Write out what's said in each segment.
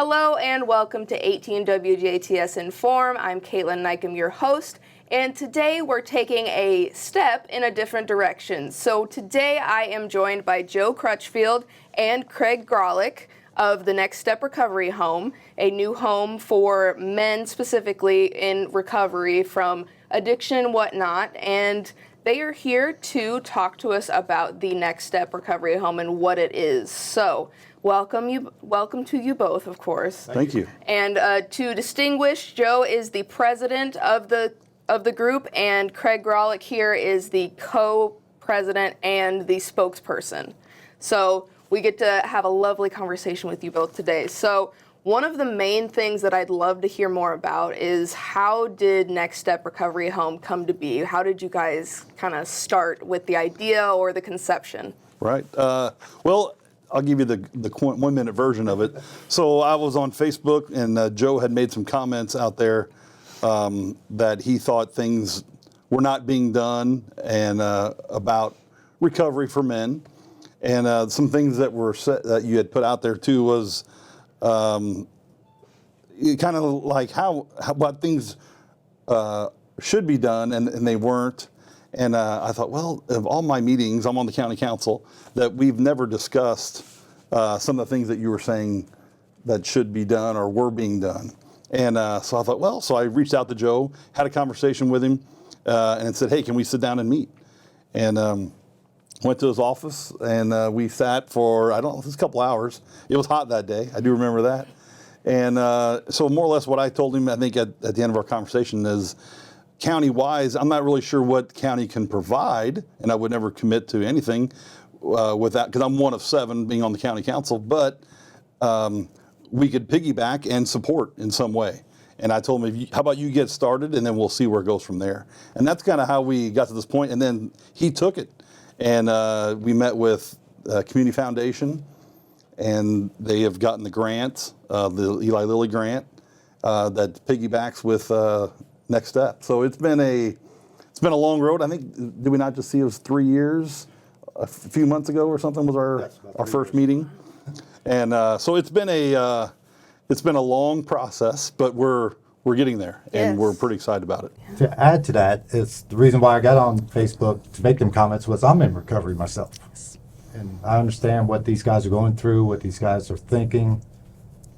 Hello and welcome to 18 WJTS in.form. I'm Kaitlyn Neukam, your host, and today we're taking a step in a different direction. So today I am joined by Joe Crutchfield and Craig Greulich of the Next Step Recovery Home, a new home for men specifically in recovery from addiction and whatnot, and they are here to talk to us about the Next Step Recovery Home and what it is. So, welcome to you both, of course. Thank you. And to distinguish, Joe is the president of the group, and Craig Greulich here is the co-president and the spokesperson. So we get to have a lovely conversation with you both today. So one of the main things that I'd love to hear more about is, how did Next Step Recovery Home come to be? How did you guys kind of start with the idea or the conception? Right. Well, I'll give you the 1 minute version of it. So I was on Facebook, and Joe had made some comments out there that he thought things were not being done and about recovery for men. And some things that were that you had put out there too was kind of like what things should be done and they weren't. And I thought, well, of all my meetings, I'm on the county council, that we've never discussed some of the things that you were saying that should be done or were being done. And so I thought, well, so I reached out to Joe, had a conversation with him, and said, hey, can we sit down and meet? And went to his office, and we sat for, I don't know, it was a couple hours. It was hot that day. I do remember that. And so more or less what I told him, I think at the end of our conversation, is county-wise, I'm not really sure what county can provide, and I would never commit to anything with that, because I'm one of 7 being on the county council, but we could piggyback and support in some way. And I told him, how about you get started, and then we'll see where it goes from there. And that's kind of how we got to this point, and then he took it. And we met with Community Foundation, and they have gotten the grant, the Eli Lilly grant, that piggybacks with Next Step. So it's been a long road. I think, did we not just see it was 3 years? A few months ago or something was our first meeting. And so it's been a long process, but we're getting there, and we're pretty excited about it. To add to that, it's the reason why I got on Facebook to make them comments was I'm in recovery myself. And I understand what these guys are going through, what these guys are thinking.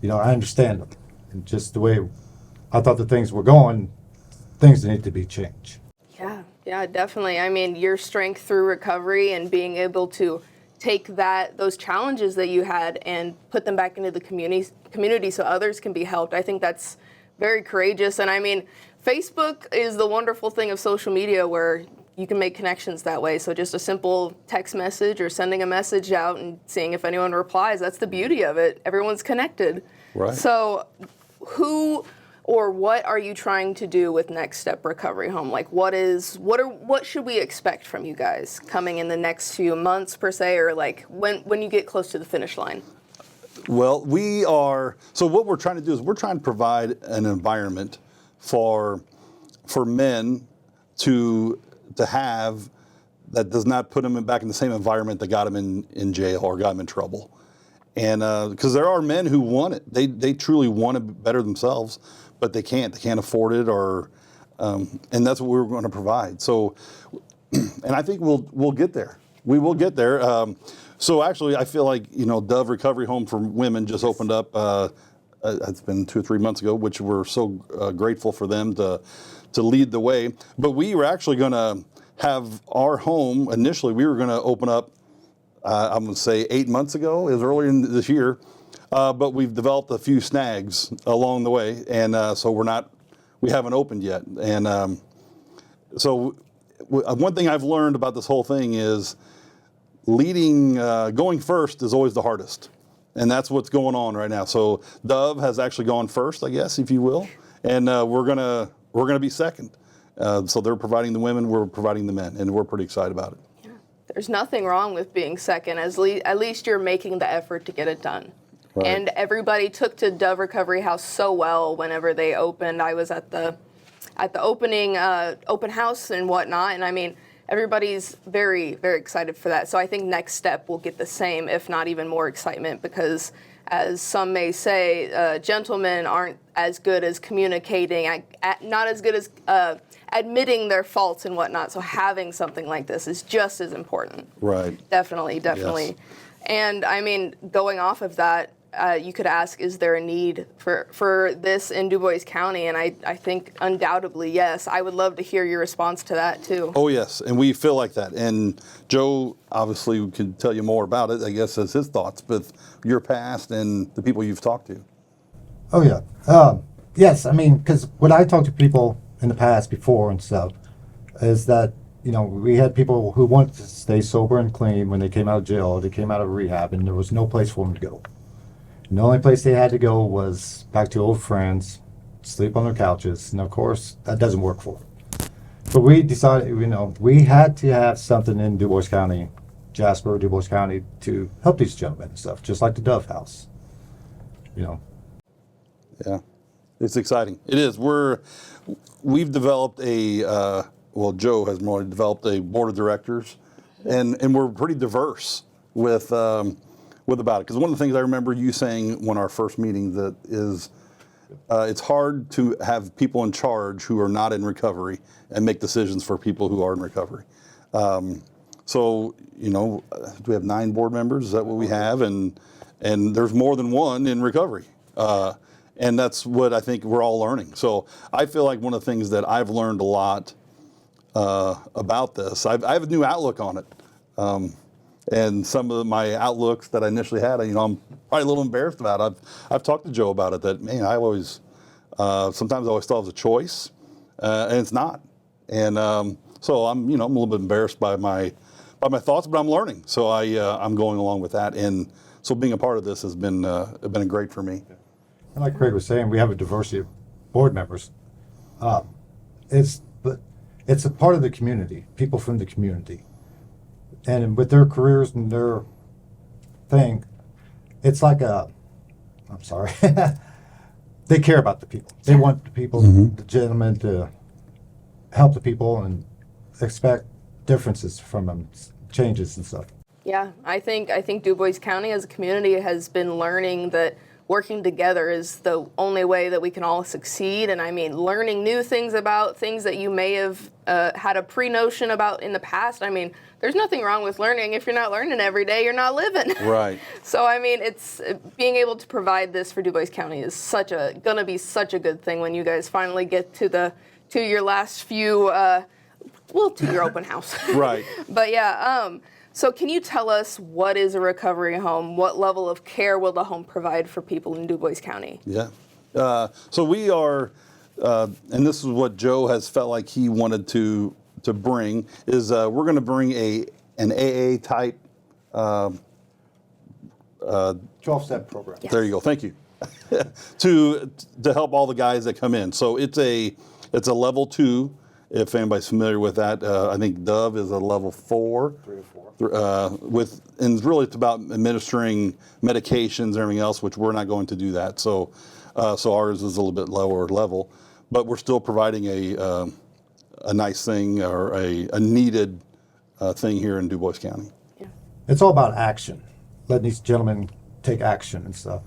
You know, I understand them. And just the way I thought the things were going, things need to be changed. Yeah, definitely. I mean, your strength through recovery and being able to take those challenges that you had and put them back into the community so others can be helped, I think that's very courageous. And I mean, Facebook is the wonderful thing of social media where you can make connections that way. So just a simple text message or sending a message out and seeing if anyone replies, that's the beauty of it. Everyone's connected. Right. So who or what are you trying to do with Next Step Recovery Home? Like, what should we expect from you guys coming in the next few months per se, or like when you get close to the finish line? Well, so what we're trying to do is we're trying to provide an environment for men to have that does not put them back in the same environment that got them in jail or got them in trouble. And because there are men who want it, they truly want to better themselves, but they can't afford it, or and that's what we're going to provide. So, and I think we'll get there. We will get there. So actually, I feel like, Dove Recovery Home for Women just opened up. It's been 2 or 3 months ago, which we're so grateful for them to lead the way. But we were actually going to have our home initially. We were going to open up. I'm going to say 8 months ago. It was earlier in this year, but we've developed a few snags along the way, and so we haven't opened yet. And so one thing I've learned about this whole thing is going first is always the hardest, and that's what's going on right now. So Dove has actually gone first, I guess, if you will, and we're gonna be second. So they're providing the women, we're providing the men, and we're pretty excited about it. There's nothing wrong with being second. At least you're making the effort to get it done. Right. And everybody took to Dove Recovery House so well whenever they opened. I was at the opening open house and whatnot, and I mean, everybody's very, very excited for that. So I think Next Step will get the same, if not even more excitement, because as some may say, gentlemen aren't as good as communicating, not as good as admitting their faults and whatnot. So having something like this is just as important. Right. Definitely. Yes. And I mean, going off of that, you could ask, is there a need for this in Dubois County? And I think undoubtedly yes. I would love to hear your response to that too. Oh, yes, and we feel like that. And Joe obviously could tell you more about it, I guess, as his thoughts, but your past and the people you've talked to. Oh, yeah. Yes, I mean, because when I talk to people in the past before and stuff, is that, we had people who wanted to stay sober and clean when they came out of jail, they came out of rehab, and there was no place for them to go. And the only place they had to go was back to old friends, sleep on their couches, and of course, that doesn't work for them. So we decided, we had to have something in Dubois County, Jasper, Dubois County, to help these gentlemen and stuff, just like the Dove House. Yeah, it's exciting. It is. We've developed Joe has more developed a board of directors, and we're pretty diverse with about it. Because one of the things I remember you saying when our first meeting that is, it's hard to have people in charge who are not in recovery and make decisions for people who are in recovery. So, do we have 9 board members? Is that what we have? And there's more than one in recovery. And that's what I think we're all learning. So I feel like one of the things that I've learned a lot about this, I have a new outlook on it. And some of my outlooks that I initially had, I'm probably a little embarrassed about. I've talked to Joe about it. That man, I always sometimes I always thought it was a choice, and it's not. And so I'm a little bit embarrassed by my thoughts, but I'm learning. So I'm going along with that. And so being a part of this has been great for me. And like Craig was saying, we have a diversity of board members. It's a part of the community, people from the community. And with their careers and their thing, it's like I'm sorry, they care about the people. They want the people, the gentlemen, to help the people and expect differences from them, changes and stuff. Yeah, I think Dubois County as a community has been learning that working together is the only way that we can all succeed. And I mean, learning new things about things that you may have had a pre-notion about in the past. I mean, there's nothing wrong with learning. If you're not learning every day, you're not living. Right. So, I mean, it's being able to provide this for Dubois County is gonna be such a good thing when you guys finally get to your last few, to your open house. Right. But yeah, so can you tell us what is a recovery home? What level of care will the home provide for people in Dubois County? Yeah. So we are, and this is what Joe has felt like he wanted to bring, is we're going to bring an AA type 12-step program. Yes. There you go. Thank you. to help all the guys that come in. So it's a level 2. If anybody's familiar with that, I think Dove is a level 4. 3 or 4. And really it's about administering medications and everything else, which we're not going to do that. So ours is a little bit lower level, but we're still providing a nice thing or a needed thing here in Dubois County. Yeah. It's all about action, letting these gentlemen take action and stuff.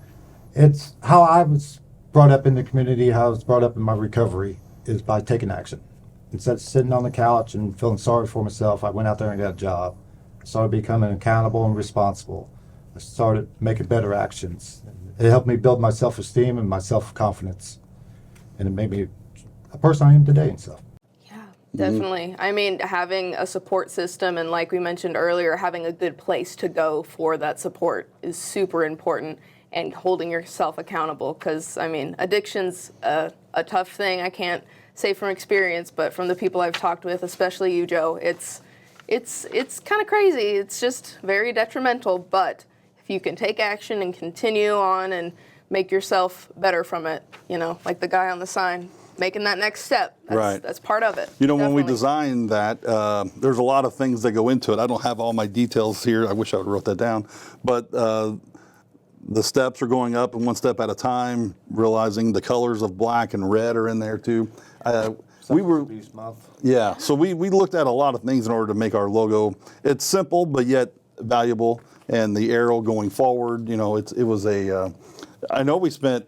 It's how I was brought up in the community, how I was brought up in my recovery, is by taking action. Instead of sitting on the couch and feeling sorry for myself, I went out there and got a job. I started becoming accountable and responsible. I started making better actions. It helped me build my self-esteem and my self-confidence. And it made me a person I am today and stuff. Yeah, definitely. I mean, having a support system and, like we mentioned earlier, having a good place to go for that support is super important, and holding yourself accountable, because, I mean, addiction's a tough thing. I can't say from experience, but from the people I've talked with, especially you, Joe, it's kind of crazy. It's just very detrimental, but if you can take action and continue on and make yourself better from it, like the guy on the sign, making that next step, that's part of it. When we designed that, there's a lot of things that go into it. I don't have all my details here. I wish I would have wrote that down, but the steps are going up and one step at a time, realizing the colors of black and red are in there too. So we looked at a lot of things in order to make our logo. It's simple, but yet valuable. and the arrow going forward. You know, it was a. I know we spent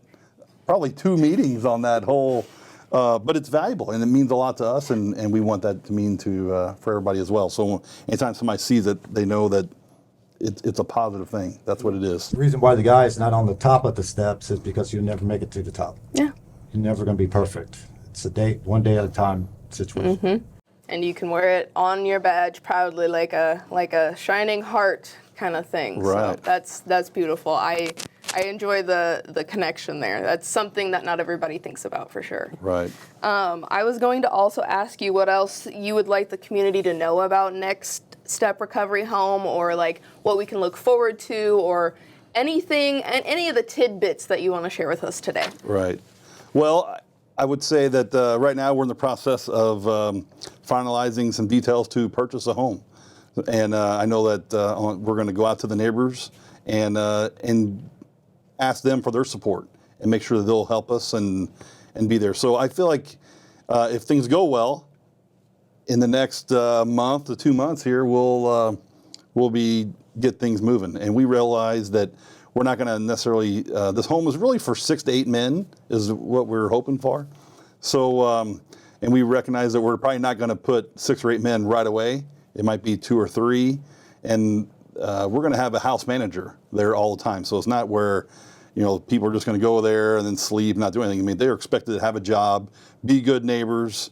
probably 2 meetings on that whole, but it's valuable and it means a lot to us, and we want that to mean to for everybody as well. So anytime somebody sees it, they know that it's a positive thing. That's what it is. The reason why the guy is not on the top of the steps is because you never make it to the top. Yeah. You're never going to be perfect. It's one day at a time situation. Mm-hmm. And you can wear it on your badge proudly, like a shining heart kind of thing. Right. So that's beautiful. I enjoy the connection there. That's something that not everybody thinks about for sure. Right. I was going to also ask you what else you would like the community to know about Next Step Recovery Home, or like what we can look forward to, or anything, and any of the tidbits that you want to share with us today. Right. Well, I would say that right now we're in the process of finalizing some details to purchase a home. And I know that we're going to go out to the neighbors and ask them for their support and make sure that they'll help us and be there. So I feel like if things go well, in the next month to 2 months here, we'll get things moving. And we realize that we're not going to necessarily, this home is really for 6 to 8 men is what we're hoping for. So, and we recognize that we're probably not going to put 6 or 8 men right away. It might be 2 or 3. And we're going to have a house manager there all the time. So it's not where, you know, people are just going to go there and then sleep, not do anything. I mean, they're expected to have a job, be good neighbors,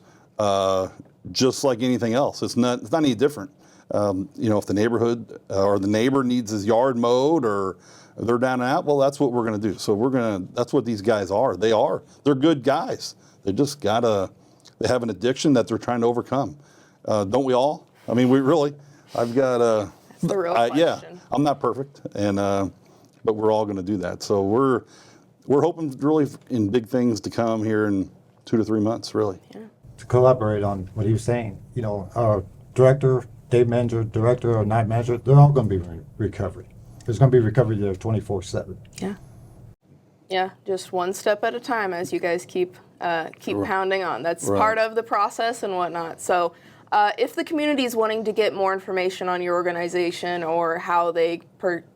just like anything else. It's not any different. You know, if the neighborhood or the neighbor needs his yard mowed or they're down and out, well, that's what we're going to do. So that's what these guys are. They're good guys. They just they have an addiction that they're trying to overcome. Don't we all? I mean, I've got That's the real question. yeah, I'm not perfect, but we're all going to do that. So we're hoping really in big things to come here in 2 to 3 months, really. Yeah. To collaborate on what he was saying, you know, our director, day manager, director, or night manager, they're all going to be recovery. There's going to be recovery there 24/7. Yeah. Yeah, just one step at a time as you guys keep pounding on. That's Right. part of the process and whatnot. So if the community is wanting to get more information on your organization or how they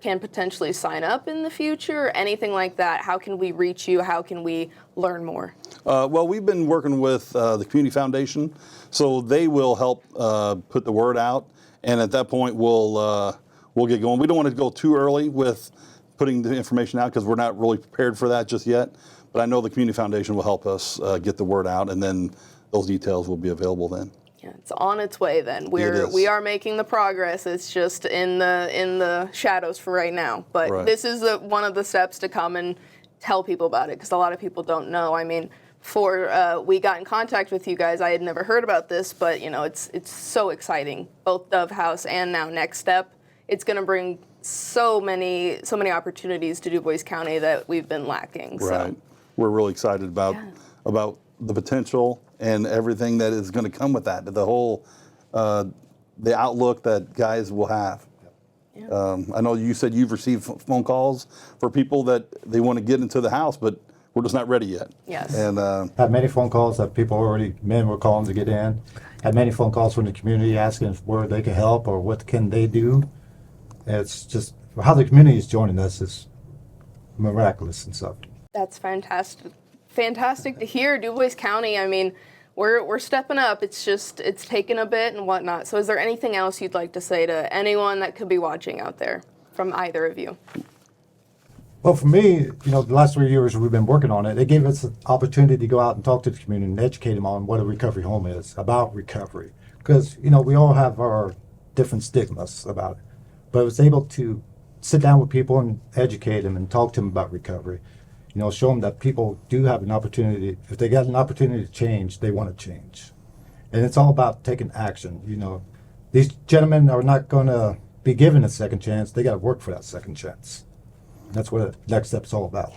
can potentially sign up in the future, anything like that, how can we reach you? How can we learn more? Well, we've been working with the Community Foundation, so they will help put the word out, and at that point we'll get going. We don't want to go too early with putting the information out because we're not really prepared for that just yet, but I know the Community Foundation will help us get the word out, and then those details will be available then. Yeah, it's on its way then. We are making the progress. It's just in the shadows for right now. But Right. this is one of the steps to come and tell people about it, because a lot of people don't know. I mean, before we got in contact with you guys, I had never heard about this, but you know, it's so exciting. Both Dove House and now Next Step. It's going to bring so many opportunities to Dubois County that we've been lacking. Right. So. We're really excited about the potential and everything that is going to come with that. The whole the outlook that guys will have. Yeah. I know you said you've received phone calls for people that they want to get into the house, but we're just not ready yet. Yes. And Had many phone calls that men were calling to get in. Had many phone calls from the community asking where they can help or what can they do. It's just how the community is joining us is miraculous and stuff. That's fantastic. Fantastic to hear. Dubois County, I mean, we're stepping up. It's just, it's taken a bit and whatnot. So is there anything else you'd like to say to anyone that could be watching out there from either of you? Well, for me, you know, the last 3 years we've been working on it, it gave us an opportunity to go out and talk to the community and educate them on what a recovery home is, about recovery. Because, you know, we all have our different stigmas about it. But I was able to sit down with people and educate them and talk to them about recovery. You know, show them that people do have an opportunity. If they got an opportunity to change, they want to change. And it's all about taking action. You know, these gentlemen are not going to be given a second chance. They got to work for that second chance. And that's what Next Step's all about.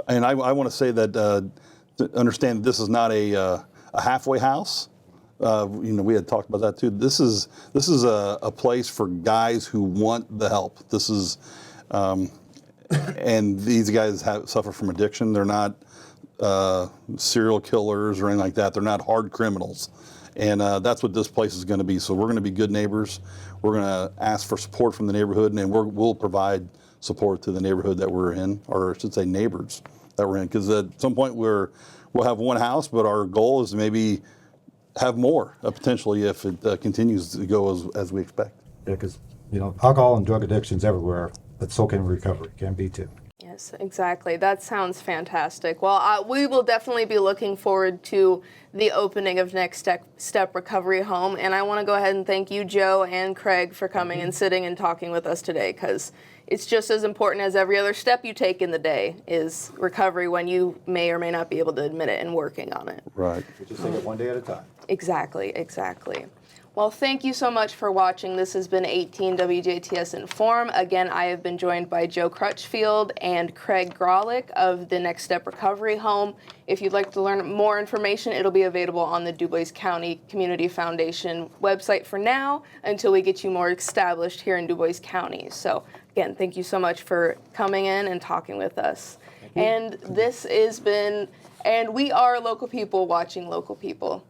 And I want to say that to understand that this is not a halfway house. You know, we had talked about that too. This is a place for guys who want the help. This is, and these guys suffer from addiction. They're not serial killers or anything like that. They're not hard criminals, And that's what this place is going to be. So we're going to be good neighbors. We're going to ask for support from the neighborhood, and we'll provide support to the neighborhood that we're in, or I should say neighbors that we're in. Because at some point we'll have one house, but our goal is to maybe have more potentially if it continues to go as we expect. Yeah, because, alcohol and drug addiction's everywhere, but so can recovery, can be too. Yes, exactly. That sounds fantastic. Well, we will definitely be looking forward to the opening of Next Step Recovery Home. And I want to go ahead and thank you, Joe and Craig, for coming and sitting and talking with us today, because it's just as important as every other step you take in the day is recovery when you may or may not be able to admit it and working on it. Right. We just take it one day at a time. Exactly. Well, thank you so much for watching. This has been 18 WJTS in.form. Again, I have been joined by Joe Crutchfield and Craig Greulich of the Next Step Recovery Home. If you'd like to learn more information, it'll be available on the Dubois County Community Foundation website for now until we get you more established here in Dubois County. So again, thank you so much for coming in and talking with us. And this has been, and we are local people watching local people.